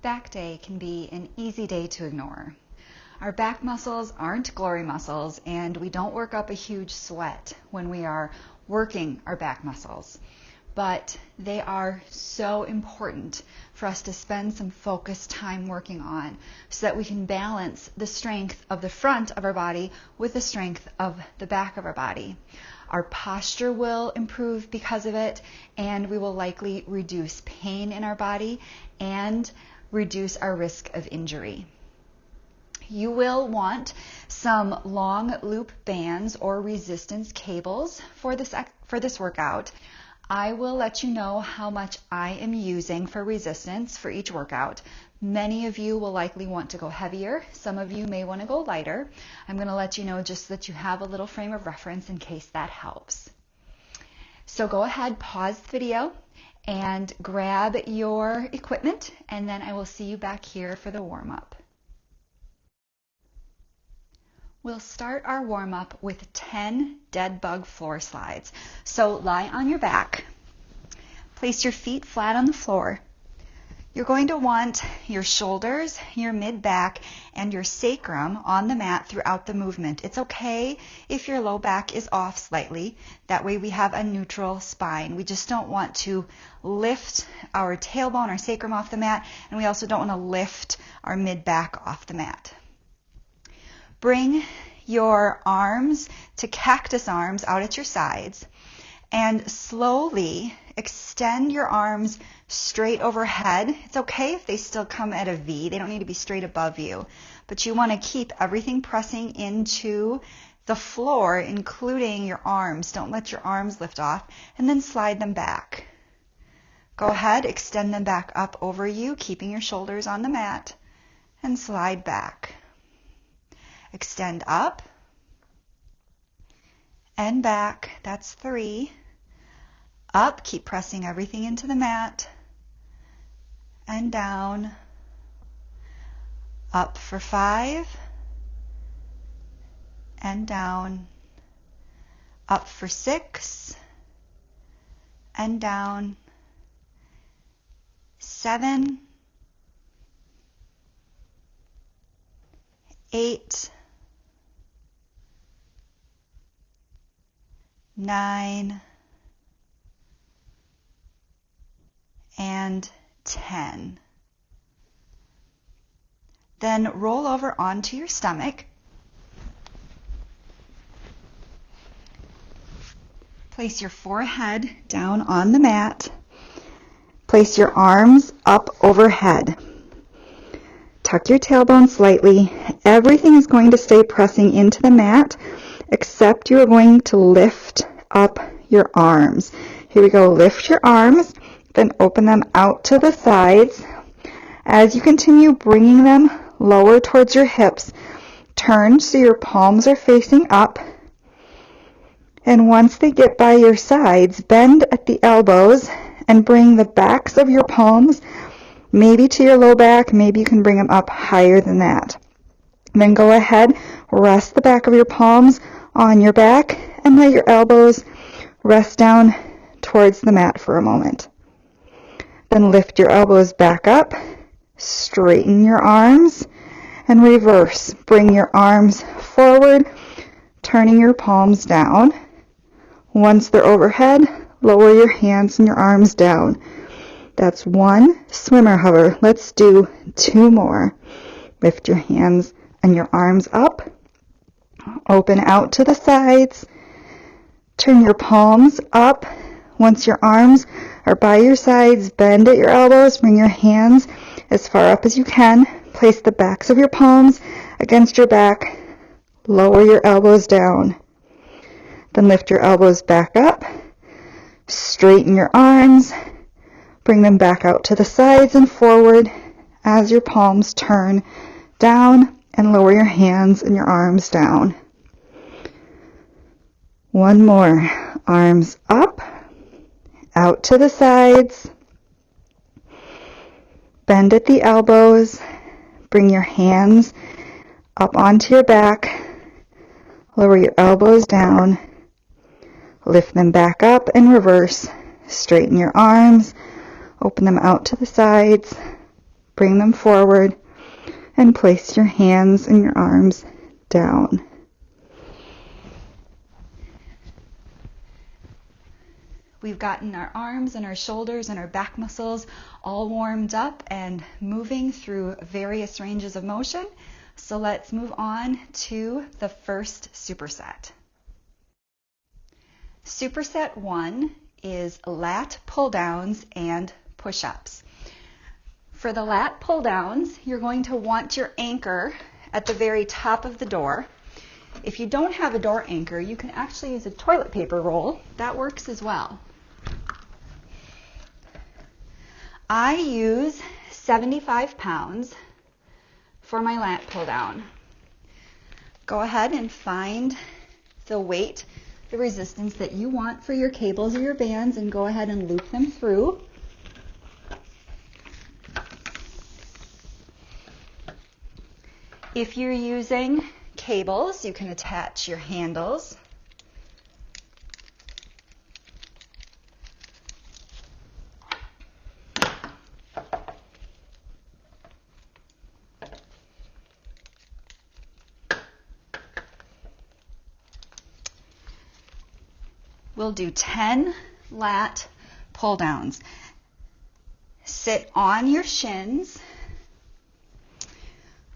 Back day can be an easy day to ignore. Our back muscles aren't glory muscles, and we don't work up a huge sweat when we are working our back muscles. But they are so important for us to spend some focused time working on so that we can balance the strength of the front of our body with the strength of the back of our body. Our posture will improve because of it, and we will likely reduce pain in our body and reduce our risk of injury. You will want some long loop bands or resistance cables for this workout. I will let you know how much I am using for resistance for each workout. Many of you will likely want to go heavier. Some of you may want to go lighter. I'm going to let you know just so that you have a little frame of reference in case that helps. So go ahead, pause the video, and grab your equipment, and then I will see you back here for the warm-up. We'll start our warm-up with 10 dead bug floor slides. So lie on your back. Place your feet flat on the floor. You're going to want your shoulders, your mid-back, and your sacrum on the mat throughout the movement. It's okay if your low back is off slightly. That way we have a neutral spine. We just don't want to lift our tailbone, our sacrum off the mat, and we also don't want to lift our mid-back off the mat. Bring your arms to cactus arms out at your sides and slowly extend your arms straight overhead. It's okay if they still come at a V. They don't need to be straight above you, but you want to keep everything pressing into the floor, including your arms. Don't let your arms lift off, and then slide them back. Go ahead, extend them back up over you, keeping your shoulders on the mat, and slide back. Extend up and back. That's 3. Up, keep pressing everything into the mat, and down. Up for 5, and down. Up for 6, and down. 7, 8, 9, and 10. Then roll over onto your stomach. Place your forehead down on the mat. Place your arms up overhead. Tuck your tailbone slightly. Everything is going to stay pressing into the mat, except you are going to lift up your arms. Here we go. Lift your arms, then open them out to the sides. As you continue bringing them lower towards your hips, turn so your palms are facing up. And once they get by your sides, bend at the elbows and bring the backs of your palms maybe to your low back. Maybe you can bring them up higher than that. Then go ahead, rest the back of your palms on your back and let your elbows rest down towards the mat for a moment. Then lift your elbows back up, straighten your arms, and reverse. Bring your arms forward, turning your palms down. Once they're overhead, lower your hands and your arms down. That's 1 swimmer hover. Let's do 2 more. Lift your hands and your arms up. Open out to the sides. Turn your palms up. Once your arms are by your sides, bend at your elbows. Bring your hands as far up as you can. Place the backs of your palms against your back. Lower your elbows down. Then lift your elbows back up. Straighten your arms. Bring them back out to the sides and forward as your palms turn down, and lower your hands and your arms down. 1 more. Arms up, out to the sides. Bend at the elbows. Bring your hands up onto your back. Lower your elbows down. Lift them back up and reverse. Straighten your arms. Open them out to the sides. Bring them forward and place your hands and your arms down. We've gotten our arms and our shoulders and our back muscles all warmed up and moving through various ranges of motion. So let's move on to the first superset. Superset 1 is lat pull downs and push-ups. For the lat pull downs, you're going to want your anchor at the very top of the door. If you don't have a door anchor, you can actually use a toilet paper roll. That works as well. I use 75 pounds for my lat pull down. Go ahead and find the weight, the resistance that you want for your cables or your bands, and go ahead and loop them through. If you're using cables, you can attach your handles. We'll do 10 lat pull downs. Sit on your shins.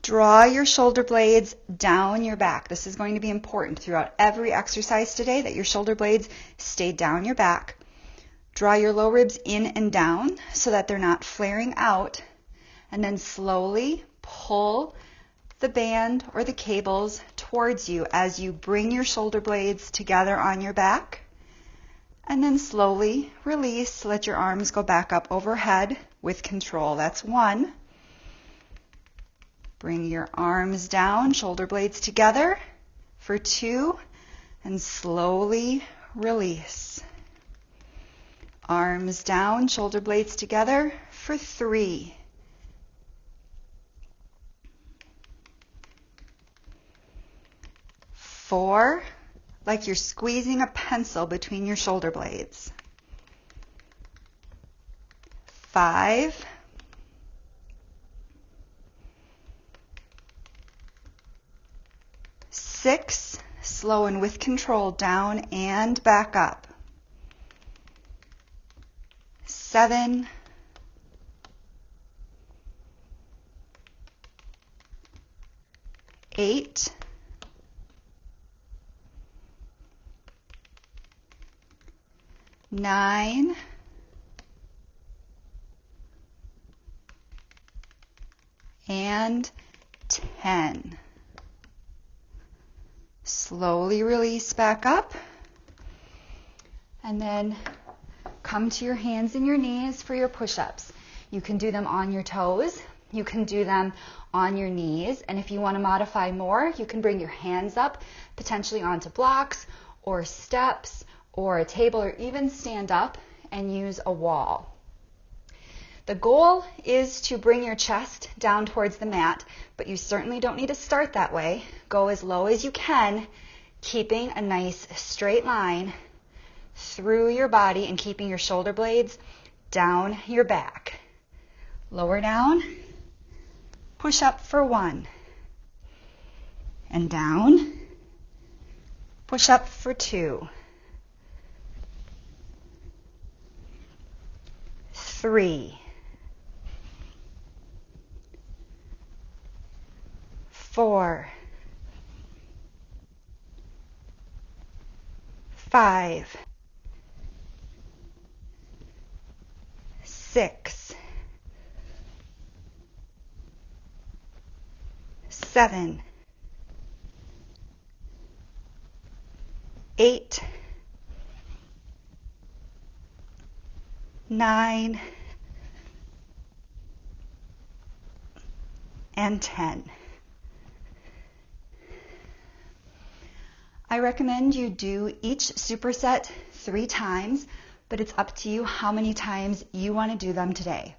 Draw your shoulder blades down your back. This is going to be important throughout every exercise today, that your shoulder blades stay down your back. Draw your low ribs in and down so that they're not flaring out. And then slowly pull the band or the cables towards you as you bring your shoulder blades together on your back. And then slowly release. Let your arms go back up overhead with control. That's 1. Bring your arms down, shoulder blades together for 2, and slowly release. Arms down, shoulder blades together for 3. 4, like you're squeezing a pencil between your shoulder blades. 5. 6, slow and with control, down and back up. 7, 8, 9, 10. Slowly release back up, and then come to your hands and your knees for your push-ups. You can do them on your toes, you can do them on your knees, and if you want to modify more, you can bring your hands up, potentially onto blocks or steps or a table, or even stand up and use a wall. The goal is to bring your chest down towards the mat, but you certainly don't need to start that way. Go as low as you can, keeping a nice straight line through your body and keeping your shoulder blades down your back. Lower down, push up for 1, and down, push up for 2, 3, 4, 5, 6, 7, 8, 9, and 10. I recommend you do each superset 3 times, but it's up to you how many times you want to do them today.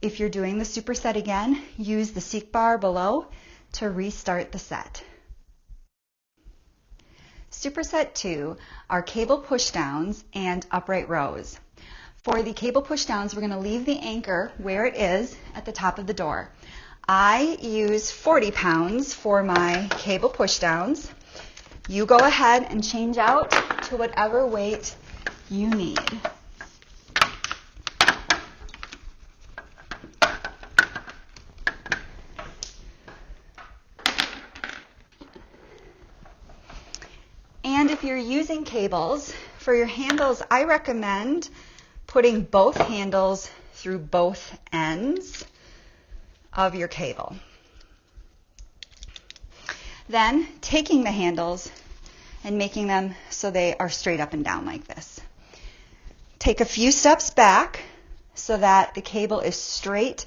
If you're doing the superset again, use the seek bar below to restart the set. Superset 2 are cable pushdowns and upright rows. For the cable push downs, we're going to leave the anchor where it is at the top of the door. I use 40 pounds for my cable push downs. You go ahead and change out to whatever weight you need. And if you're using cables, for your handles, I recommend putting both handles through both ends of your cable. Then taking the handles and making them so they are straight up and down like this. Take a few steps back so that the cable is straight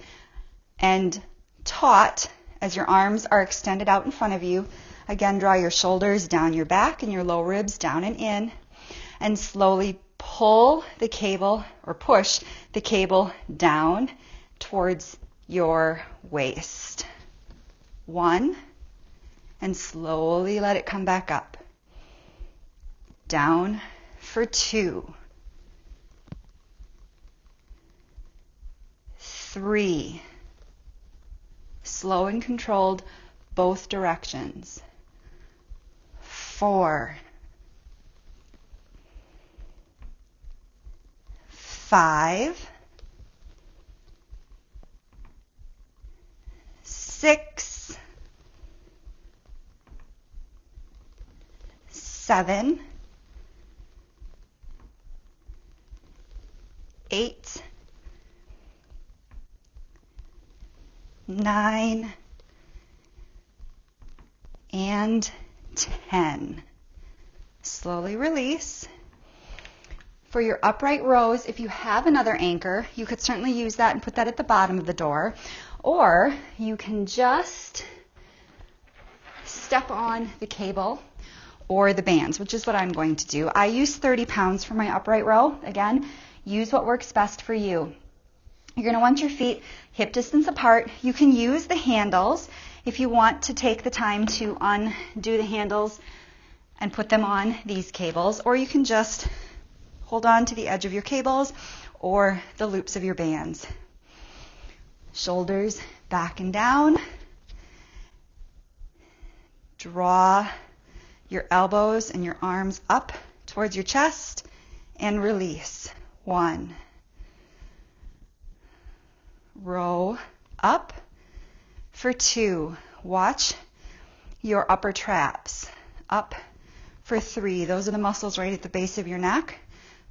and taut as your arms are extended out in front of you. Again, draw your shoulders down your back and your low ribs down and in, and slowly pull the cable or push the cable down towards your waist. 1, and slowly let it come back up. Down for 2, 3, slow and controlled both directions. 4, 5, 6, 7, 8, 9, and 10. Slowly release. For your upright rows, if you have another anchor, you could certainly use that and put that at the bottom of the door, or you can just step on the cable or the bands, which is what I'm going to do. I use 30 pounds for my upright row. Again, use what works best for you. You're going to want your feet hip distance apart. You can use the handles if you want to take the time to undo the handles and put them on these cables, or you can just hold on to the edge of your cables or the loops of your bands. Shoulders back and down. Draw your elbows and your arms up towards your chest and release. 1. Row up for 2. Watch your upper traps. Up for 3. Those are the muscles right at the base of your neck.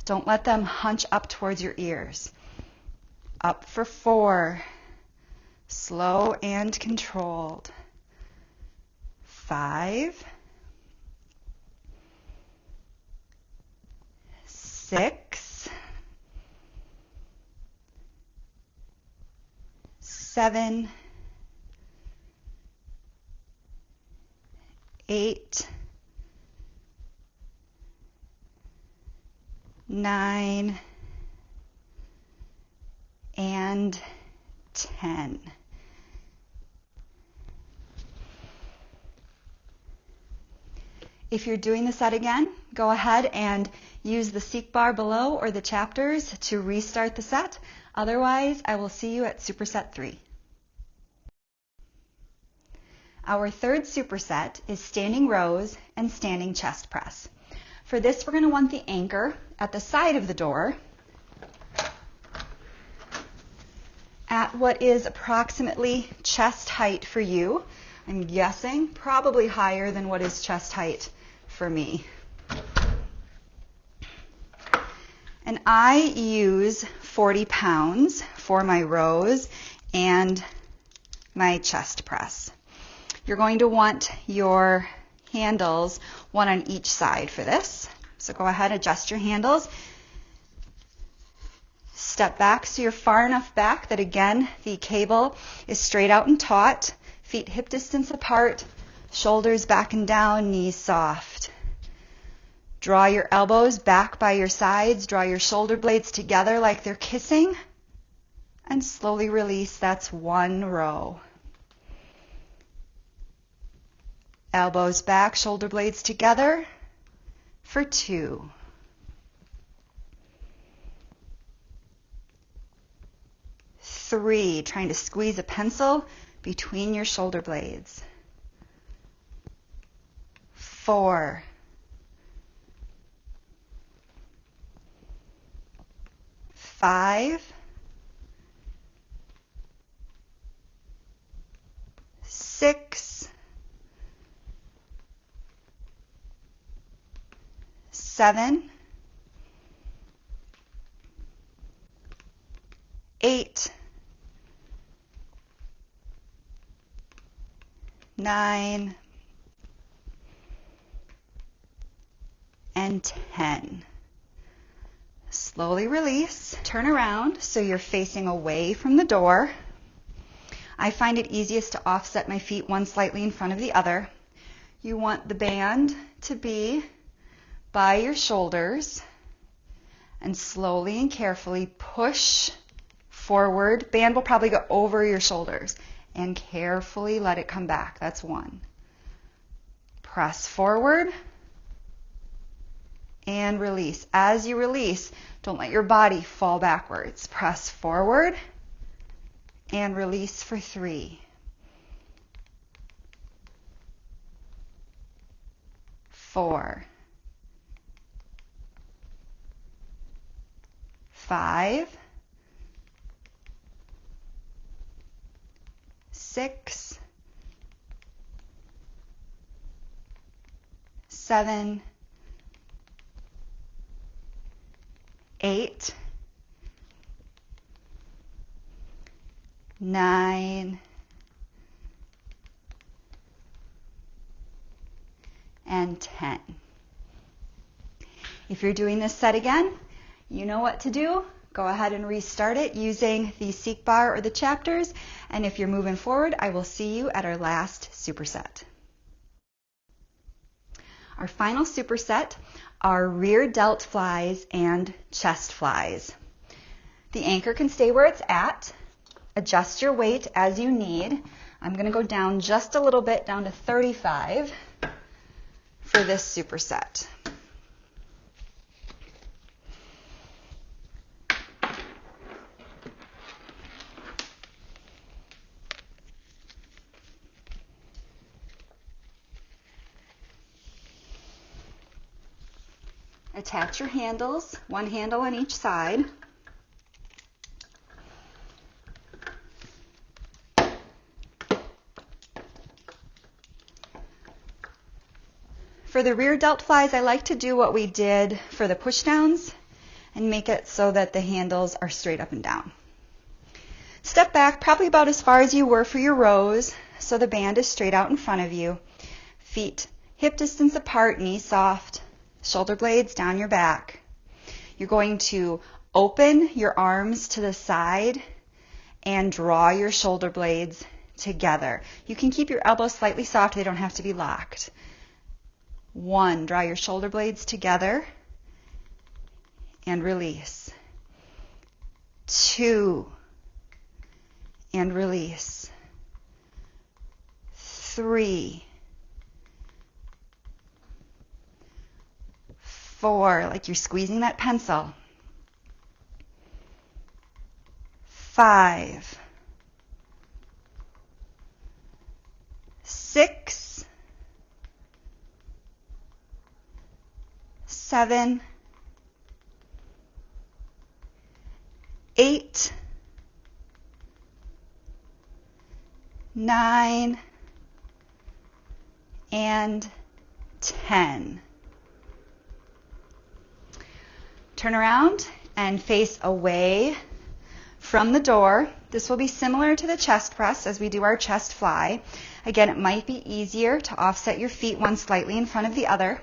Don't let them hunch up towards your ears. Up for 4. Slow and controlled. 5. 6. 7. 8. 9, and 10. If you're doing the set again, go ahead and use the seek bar below or the chapters to restart the set. Otherwise, I will see you at Superset 3. Our third superset is standing rows and standing chest press. For this, we're going to want the anchor at the side of the door at what is approximately chest height for you. I'm guessing probably higher than what is chest height for me. And I use 40 pounds for my rows and my chest press. You're going to want your handles, one on each side for this. So go ahead, adjust your handles. Step back so you're far enough back that, again, the cable is straight out and taut. Feet hip distance apart, shoulders back and down, knees soft. Draw your elbows back by your sides. Draw your shoulder blades together like they're kissing. And slowly release. That's 1 row. Elbows back, shoulder blades together for 2. 3, trying to squeeze a pencil between your shoulder blades. 4, 5, 6, 7, 8, 9, and 10. Slowly release. Turn around so you're facing away from the door. I find it easiest to offset my feet one slightly in front of the other. You want the band to be by your shoulders, and slowly and carefully push forward. Band will probably go over your shoulders, and carefully let it come back. That's 1. Press forward and release. As you release, don't let your body fall backwards. Press forward and release for 3, 4, 5, 6, 7, 8, 9, and 10. If you're doing this set again, you know what to do. Go ahead and restart it using the seek bar or the chapters. And if you're moving forward, I will see you at our last superset. Our final superset are rear delt flies and chest flies. The anchor can stay where it's at. Adjust your weight as you need. I'm going to go down just a little bit, down to 35 for this superset. Attach your handles, one handle on each side. For the rear delt flies, I like to do what we did for the pushdowns and make it so that the handles are straight up and down. Step back probably about as far as you were for your rows, so the band is straight out in front of you. Feet hip distance apart, knees soft, shoulder blades down your back. You're going to open your arms to the side and draw your shoulder blades together. You can keep your elbows slightly soft, they don't have to be locked. 1, draw your shoulder blades together and release. 2, and release. 3, 4, like you're squeezing that pencil. 5, 6, 7, 8, 9, and 10. Turn around and face away from the door. This will be similar to the chest press as we do our chest fly. Again, it might be easier to offset your feet one slightly in front of the other.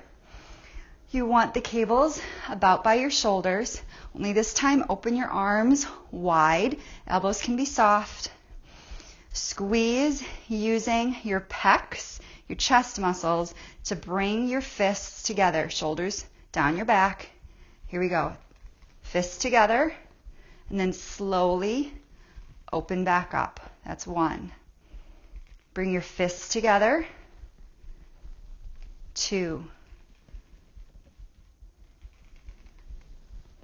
You want the cables about by your shoulders. Only this time, open your arms wide. Elbows can be soft. Squeeze using your pecs, your chest muscles, to bring your fists together. Shoulders down your back. Here we go. Fists together, and then slowly open back up. That's 1. Bring your fists together. 2,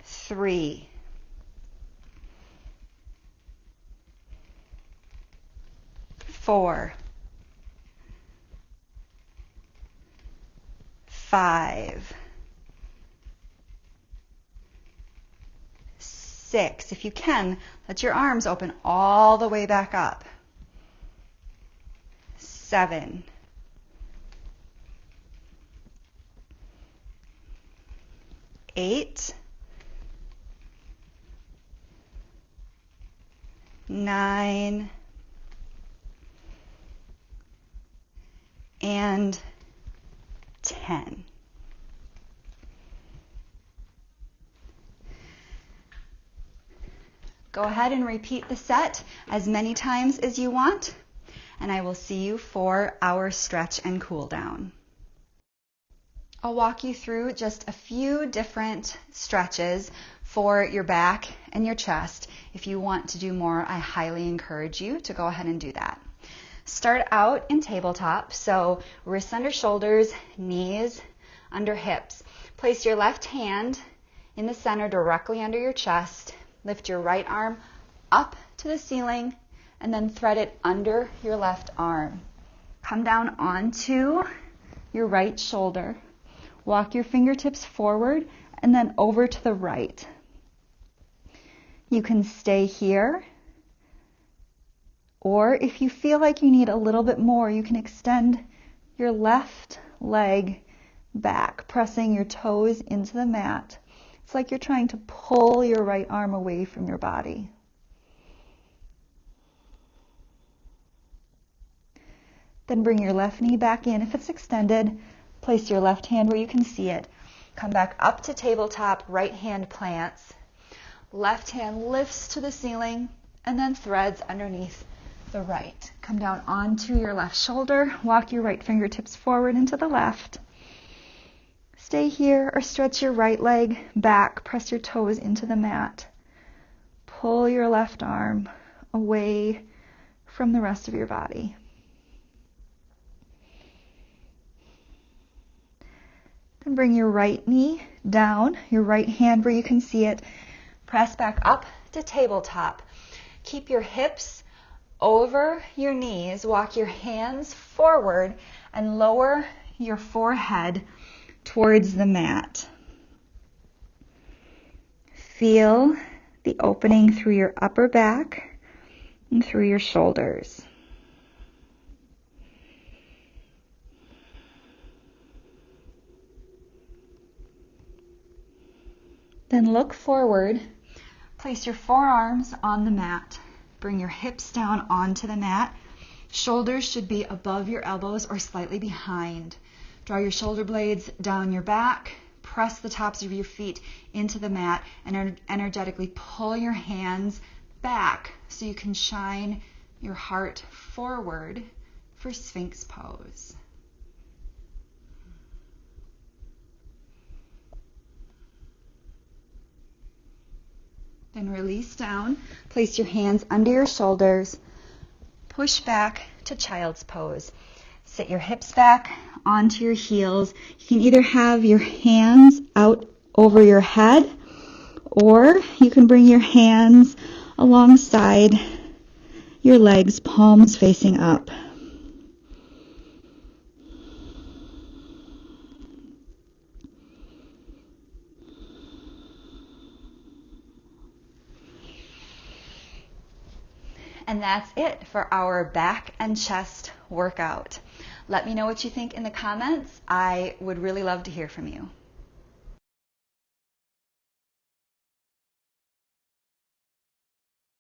3, 4, 5, 6. If you can, let your arms open all the way back up. 7, 8, 9, and 10. Go ahead and repeat the set as many times as you want, and I will see you for our stretch and cool down. I'll walk you through just a few different stretches for your back and your chest. If you want to do more, I highly encourage you to go ahead and do that. Start out in tabletop, so wrists under shoulders, knees under hips. Place your left hand in the center directly under your chest. Lift your right arm up to the ceiling and then thread it under your left arm. Come down onto your right shoulder. Walk your fingertips forward and then over to the right. You can stay here, or if you feel like you need a little bit more, you can extend your left leg back, pressing your toes into the mat. It's like you're trying to pull your right arm away from your body. Then bring your left knee back in. If it's extended, place your left hand where you can see it. Come back up to tabletop, right hand plants. Left hand lifts to the ceiling and then threads underneath the right. Come down onto your left shoulder. Walk your right fingertips forward into the left. Stay here or stretch your right leg back. Press your toes into the mat. Pull your left arm away from the rest of your body. Then bring your right knee down, your right hand where you can see it. Press back up to tabletop. Keep your hips over your knees. Walk your hands forward and lower your forehead towards the mat. Feel the opening through your upper back and through your shoulders. Then look forward. Place your forearms on the mat. Bring your hips down onto the mat. Shoulders should be above your elbows or slightly behind. Draw your shoulder blades down your back. Press the tops of your feet into the mat and energetically pull your hands back so you can shine your heart forward for Sphinx pose. Then release down. Place your hands under your shoulders. Push back to child's pose. Sit your hips back onto your heels. You can either have your hands out over your head, or you can bring your hands alongside your legs, palms facing up. And that's it for our back and chest workout. Let me know what you think in the comments. I would really love to hear from you.